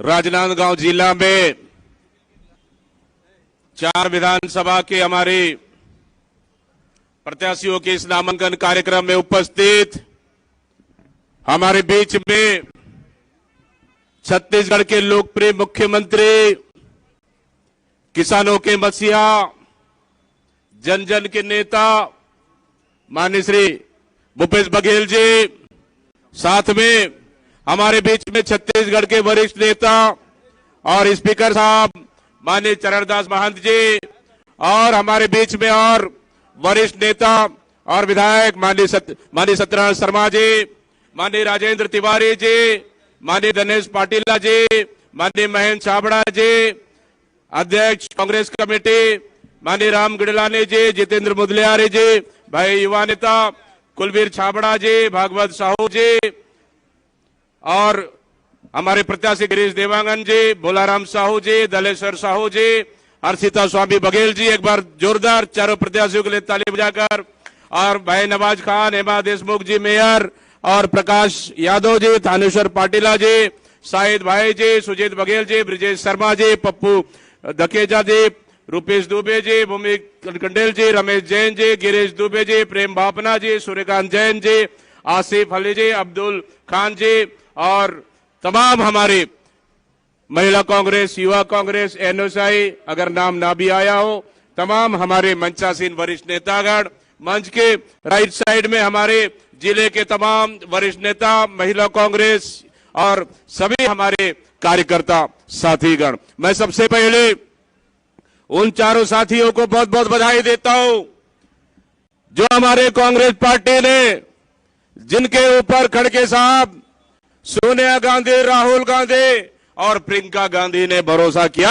राजनांदगांव जिला में 4 विधानसभा के हमारे प्रत्याशियों के इस नामांकन कार्यक्रम में उपस्थित हमारे बीच में छत्तीसगढ़ के लोकप्रिय मुख्यमंत्री, किसानों के मसीहा, जन जन के नेता माननीय श्री भूपेश बघेल जी, साथ में हमारे बीच में छत्तीसगढ़ के वरिष्ठ नेता और स्पीकर साहब माननीय चरणदास महंत जी, और हमारे बीच में और वरिष्ठ नेता और विधायक माननीय सत्यनारायण शर्मा जी, माननीय राजेंद्र तिवारी जी, माननीय दिनेश पाटिल जी, माननीय महेंद्र छाबड़ा जी, अध्यक्ष कांग्रेस कमेटी माननीय राम गिडलानी जी, जितेंद्र मुदलियारी जी, भाई युवा नेता कुलवीर छाबड़ा जी, भागवत साहू जी, और हमारे प्रत्याशी गिरीश देवांगन जी, भोलाराम साहू जी, दलेश्वर साहू जी, हर्षिता स्वामी बघेल जी। एक बार जोरदार चारों प्रत्याशियों के लिए ताली बजाकर। और भाई नवाज खान, हेमा देशमुख जी मेयर, और प्रकाश यादव जी, थानेश्वर पाटिला जी, शाहिद भाई जी, सुजीत बघेल जी, ब्रिजेश शर्मा जी, पप्पू धकेजा जी, रूपेश दुबे जी, भूमि कंडेल जी, रमेश जैन जी, गिरीश दुबे जी, प्रेम भापना जी, सूर्यकांत जैन जी, आसिफ अली जी, अब्दुल खान जी, और तमाम हमारे महिला कांग्रेस, युवा कांग्रेस, एनएसआई, अगर नाम ना भी आया हो, तमाम हमारे मंचासीन वरिष्ठ नेतागण, मंच के राइट साइड में हमारे जिले के तमाम वरिष्ठ नेता, महिला कांग्रेस और सभी हमारे कार्यकर्ता साथीगण, मैं सबसे पहले उन चारों साथियों को बहुत बहुत बधाई देता हूं जो हमारे कांग्रेस पार्टी ने, जिनके ऊपर खड़गे साहब, सोनिया गांधी, राहुल गांधी और प्रियंका गांधी ने भरोसा किया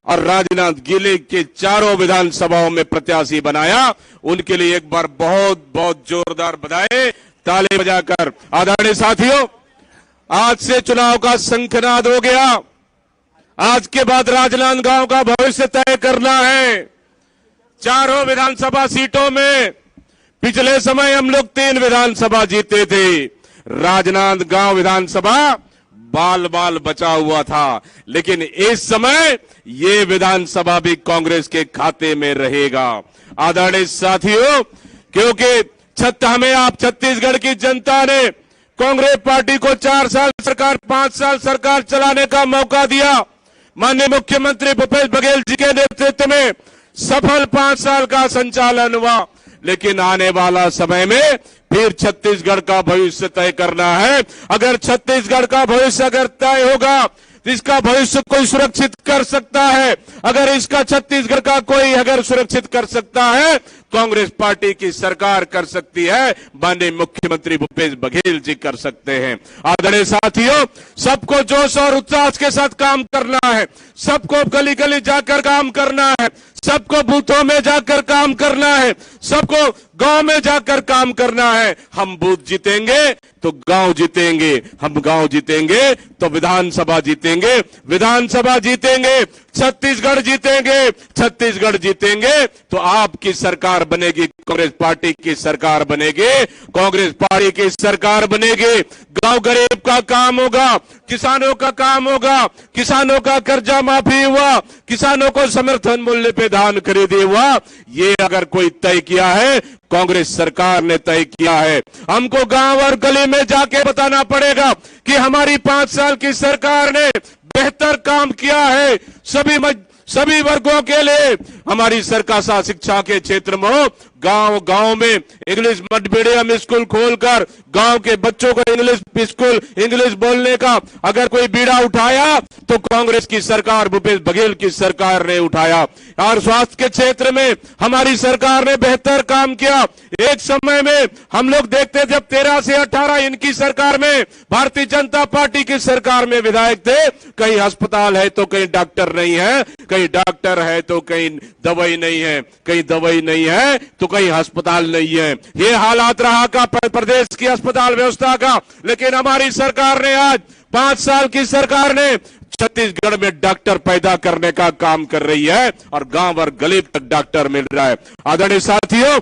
और राजनांदगांव जिले के चारों विधानसभाओं में प्रत्याशी बनाया, उनके लिए एक बार बहुत बहुत जोरदार बधाई, ताली बजाकर। आदरणीय साथियों, आज से चुनाव का शंखनाद हो गया। आज के बाद राजनांदगांव का भविष्य तय करना है। चारों विधानसभा सीटों में पिछले समय हम लोग 3 विधानसभा जीते थे। राजनांदगांव विधानसभा बाल बाल बचा हुआ था, लेकिन इस समय ये विधानसभा भी कांग्रेस के खाते में रहेगा। आदरणीय साथियों, क्योंकि हमें आप छत्तीसगढ़ की जनता ने कांग्रेस पार्टी को 4 साल सरकार, 5 साल सरकार चलाने का मौका दिया। माननीय मुख्यमंत्री भूपेश बघेल जी के नेतृत्व में सफल 5 साल का संचालन हुआ, लेकिन आने वाला समय में फिर छत्तीसगढ़ का भविष्य तय करना है। अगर छत्तीसगढ़ का भविष्य अगर तय होगा तो इसका भविष्य कोई सुरक्षित कर सकता है। अगर इसका छत्तीसगढ़ का कोई अगर सुरक्षित कर सकता है, कांग्रेस पार्टी की सरकार कर सकती है, माननीय मुख्यमंत्री भूपेश बघेल जी कर सकते हैं। आदरणीय साथियों, सबको जोश और उत्साह के साथ काम करना है, सबको गली गली जाकर काम करना है, सबको बूथों में जाकर काम करना है, सबको गांव में जाकर काम करना है। हम बूथ जीतेंगे तो गांव जीतेंगे, हम गांव जीतेंगे तो विधानसभा जीतेंगे, विधानसभा जीतेंगे छत्तीसगढ़ जीतेंगे, छत्तीसगढ़ जीतेंगे तो आपकी सरकार बनेगी, कांग्रेस पार्टी की सरकार बनेगी, कांग्रेस पार्टी की सरकार बनेगी। गांव गरीब का काम होगा, किसानों का काम होगा, किसानों का कर्जा माफी हुआ, किसानों को समर्थन मूल्य पे धान खरीदी हुआ। ये अगर कोई तय किया है, कांग्रेस सरकार ने तय किया है। हमको गांव और गली में जाके बताना पड़ेगा कि हमारी 5 साल की सरकार ने बेहतर काम किया है। सभी वर्गों के लिए हमारी सरकार शिक्षा के क्षेत्र में हो, गांव गांव में इंग्लिश मीडियम स्कूल खोलकर गांव के बच्चों को इंग्लिश बोलने का अगर कोई बीड़ा उठाया तो कांग्रेस की सरकार, भूपेश बघेल की सरकार ने उठाया। और स्वास्थ्य के क्षेत्र में हमारी सरकार ने बेहतर काम किया। एक समय में हम लोग देखते जब 13 से 18 इनकी सरकार में, भारतीय जनता पार्टी की सरकार में विधायक थे, कहीं अस्पताल है तो कहीं डॉक्टर नहीं है, कहीं डॉक्टर है तो कहीं दवाई नहीं है, कहीं दवाई नहीं है तो कहीं अस्पताल नहीं है। ये हालात रहा का प्रदेश की अस्पताल व्यवस्था का। लेकिन हमारी सरकार ने आज 5 साल की सरकार ने छत्तीसगढ़ में डॉक्टर पैदा करने का काम कर रही है और गांव और गरीब तक डॉक्टर मिल रहा है। आदरणीय साथियों,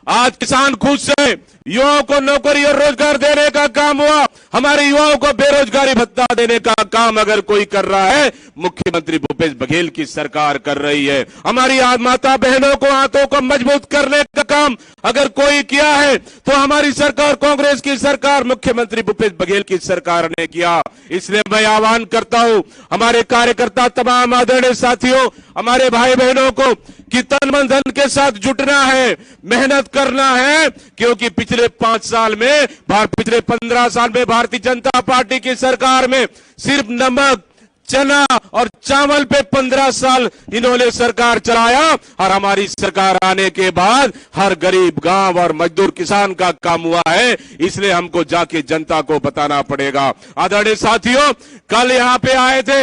आज किसान खुश है, युवाओं को नौकरी और रोजगार देने का काम हुआ, हमारे युवाओं को बेरोजगारी भत्ता देने का काम अगर कोई कर रहा है, मुख्यमंत्री भूपेश बघेल की सरकार कर रही है। हमारी माता बहनों को हाथों को मजबूत करने का काम अगर कोई किया है तो हमारी सरकार, कांग्रेस की सरकार, मुख्यमंत्री भूपेश बघेल की सरकार ने किया। इसलिए मैं आह्वान करता हूं हमारे कार्यकर्ता, तमाम आदरणीय साथियों, हमारे भाई बहनों को कि तन मन धन के साथ जुटना है, मेहनत करना है, क्योंकि पिछले 5 साल में, पिछले 15 साल में भारतीय जनता पार्टी की सरकार में सिर्फ नमक, चना और चावल पे 15 साल इन्होंने सरकार चलाया, और हमारी सरकार आने के बाद हर गरीब गांव और मजदूर किसान का काम हुआ है। इसलिए हमको जाके जनता को बताना पड़ेगा। आदरणीय साथियों, कल यहां पे आए थे,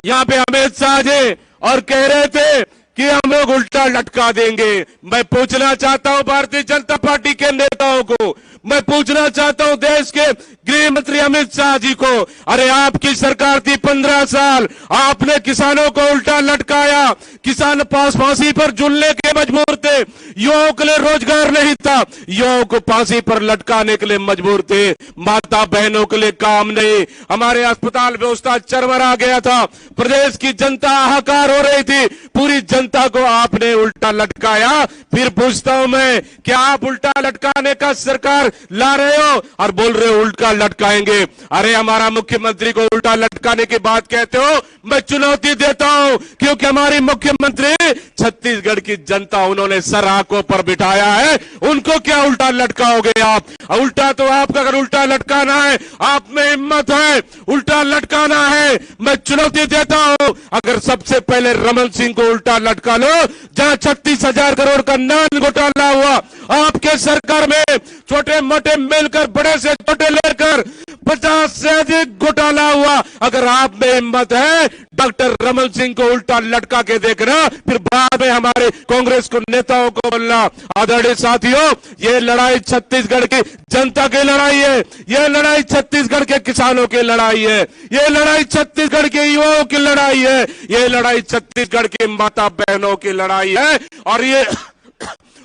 यहां पे अमित शाह जी, और कह रहे थे कि हम लोग उल्टा लटका देंगे। मैं पूछना चाहता हूं भारतीय जनता पार्टी के नेताओं को, मैं पूछना चाहता हूं देश के गृह मंत्री अमित शाह जी को, अरे आपकी सरकार थी 15 साल, आपने किसानों को उल्टा लटकाया, किसान फांसी पर झूलने के मजबूर थे, युवाओं के लिए रोजगार नहीं था, युवाओं को फांसी पर लटकाने के लिए मजबूर थे, माता बहनों के लिए काम नहीं, हमारे अस्पताल व्यवस्था चरमरा गया था, प्रदेश की जनता हाहाकार हो रही थी, पूरी जनता को आपने उल्टा लटकाया। फिर पूछता हूं मैं, क्या आप उल्टा लटकाने का सरकार ला रहे हो और बोल रहे हो उल्टा लटकाएंगे? अरे हमारा मुख्यमंत्री को उल्टा लटकाने की बात कहते हो, मैं चुनौती देता हूं, क्योंकि हमारी मुख्यमंत्री छत्तीसगढ़ की जनता उन्होंने सर आंखों पर बिठाया है, उनको क्या उल्टा लटकाओगे आप? उल्टा तो आपका अगर उल्टा लटकाना है, आप में हिम्मत है, उल्टा लटकाना है, मैं चुनौती देता हूं, अगर सबसे पहले रमन सिंह को उल्टा लटका लो, जहां 36,000 करोड़ का नान घोटाला हुआ आपके सरकार में, छोटे मोटे मिलकर बड़े से छोटे लेकर 50 से अधिक घोटाला हुआ। अगर आप में हिम्मत है डॉक्टर रमन सिंह को उल्टा लटका के देखना, फिर बाद में हमारे कांग्रेस को नेताओं को बोलना। आदरणीय साथियों, ये लड़ाई छत्तीसगढ़ की जनता की लड़ाई है, ये लड़ाई छत्तीसगढ़ के किसानों की लड़ाई है, ये लड़ाई छत्तीसगढ़ के युवाओं की लड़ाई है, ये लड़ाई छत्तीसगढ़ की माता बहनों की लड़ाई है,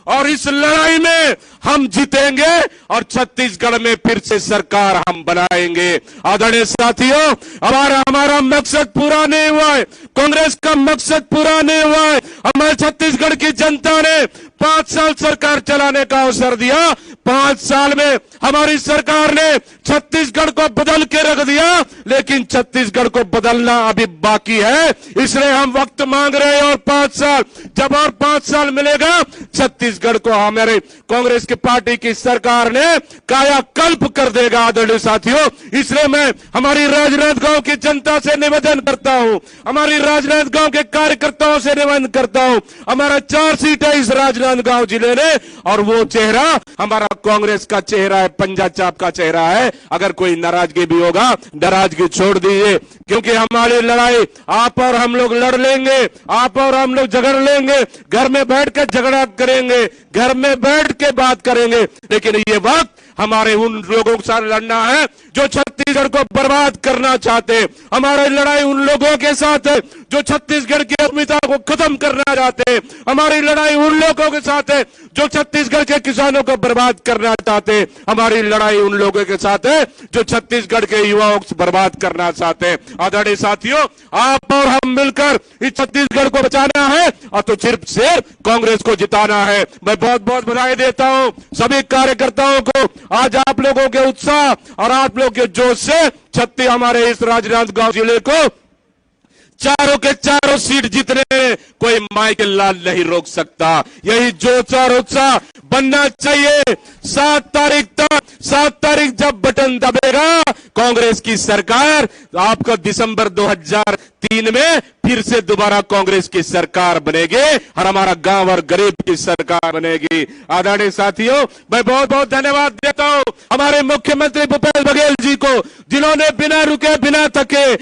और इस लड़ाई में हम जीतेंगे और छत्तीसगढ़ में फिर से सरकार हम बनाएंगे। आदरणीय साथियों, हमारा मकसद पूरा नहीं हुआ है, कांग्रेस का मकसद पूरा नहीं हुआ है। हमारे छत्तीसगढ़ की जनता ने 5 साल सरकार चलाने का अवसर दिया, 5 साल में हमारी सरकार ने छत्तीसगढ़ को बदल के रख दिया, लेकिन छत्तीसगढ़ को बदलना अभी बाकी है, इसलिए हम वक्त मांग रहे हैं। और 5 साल, जब और 5 साल मिलेगा, छत्तीसगढ़ को हमारे कांग्रेस की पार्टी की सरकार ने कायाकल्प कर देगा। आदरणीय साथियों, इसलिए मैं हमारी राजनांदगांव की जनता से निवेदन करता हूं, हमारी राजनांदगांव के कार्यकर्ताओं से निवेदन करता हूं, हमारा 4 सीट है इस राजनांदगांव जिले ने, और वो चेहरा हमारा कांग्रेस का चेहरा है, पंजा चाप का चेहरा है। अगर कोई नाराजगी भी होगा, नाराजगी छोड़ दीजिए, क्योंकि हमारी लड़ाई आप और हम लोग लड़ लेंगे, आप और हम लोग झगड़ लेंगे, घर में बैठ कर झगड़ा करेंगे, घर में बैठ के बात करेंगे, लेकिन ये वक्त हमारे उन लोगों के साथ लड़ना है जो छत्तीसगढ़ को बर्बाद करना चाहते हैं। हमारी लड़ाई उन लोगों के साथ है जो छत्तीसगढ़ की अस्मिता को खत्म करना चाहते हैं। हमारी लड़ाई उन लोगों के साथ है जो छत्तीसगढ़ के किसानों को बर्बाद करना चाहते हैं। हमारी लड़ाई उन लोगों के साथ है जो छत्तीसगढ़ के युवाओं को बर्बाद करना चाहते हैं। आदरणीय साथियों, आप और हम मिलकर इस छत्तीसगढ़ को बचाना है और तो सिर्फ कांग्रेस को जिताना है। मैं बहुत बहुत बधाई देता हूं सभी कार्यकर्ताओं को, आज आप लोगों के उत्साह और आप लोग के जोश से हमारे इस राजनांदगांव जिले को चारों के चारों सीट जीतने में कोई माइकल लाल नहीं रोक सकता। यही जोश और उत्साह बनना चाहिए। 7 तारीख जब बटन दबेगा कांग्रेस की सरकार, आपका दिसंबर 2003 में फिर से दोबारा कांग्रेस की सरकार बनेगी और हमारा गांव और गरीब की सरकार बनेगी। आदरणीय साथियों, मैं बहुत बहुत धन्यवाद देता हूं हमारे मुख्यमंत्री भूपेश बघेल जी को, जिन्होंने बिना रुके, बिना थके,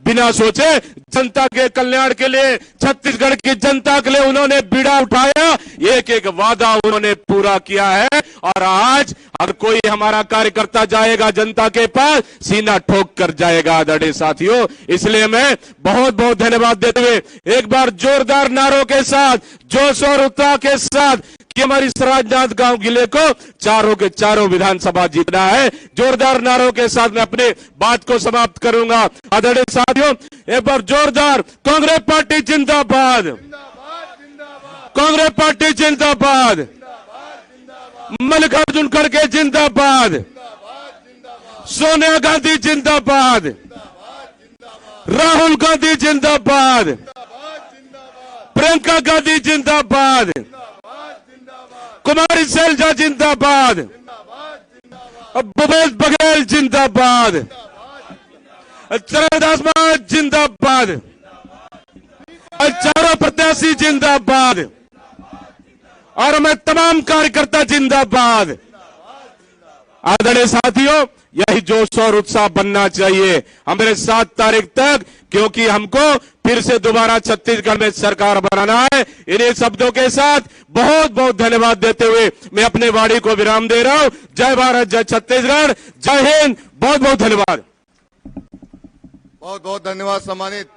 बिना सोचे जनता के कल्याण के लिए, छत्तीसगढ़ की जनता के लिए उन्होंने बीड़ा उठाया, एक एक वादा उन्होंने पूरा किया है। और आज अगर कोई हमारा कार्यकर्ता जाएगा जनता के पास, सीना ठोक कर जाएगा। आदरणीय साथियों, इसलिए मैं बहुत बहुत धन्यवाद देते हुए एक बार जोरदार नारों के साथ, जोश और उत्साह के साथ कि हमारी सराजनाथ गांव जिले को चारों के चारों विधानसभा जीतना है। जोरदार नारों के साथ मैं अपने बात को समाप्त करूंगा। आदरणीय साथियों, एक बार जोरदार कांग्रेस पार्टी जिंदाबाद, कांग्रेस पार्टी जिंदाबाद, मल्लिकार्जुन खड़गे जिंदाबाद, सोनिया गांधी जिंदाबाद, राहुल गांधी जिंदाबाद, प्रियंका गांधी जिंदाबाद, कुमारी शैलजा जिंदाबाद, भूपेश बघेल जिंदाबाद, चरणदास महतो जिंदाबाद, चारों प्रत्याशी जिंदाबाद और मैं तमाम कार्यकर्ता जिंदाबाद। आदरणीय साथियों, यही जोश और उत्साह बनना चाहिए हमारे 7 तारीख तक, क्योंकि हमको फिर से दोबारा छत्तीसगढ़ में सरकार बनाना है। इन्हीं शब्दों के साथ बहुत बहुत धन्यवाद देते हुए मैं अपने वाणी को विराम दे रहा हूं। जय भारत, जय छत्तीसगढ़, जय हिंद। बहुत बहुत धन्यवाद। बहुत बहुत धन्यवाद सम्मानित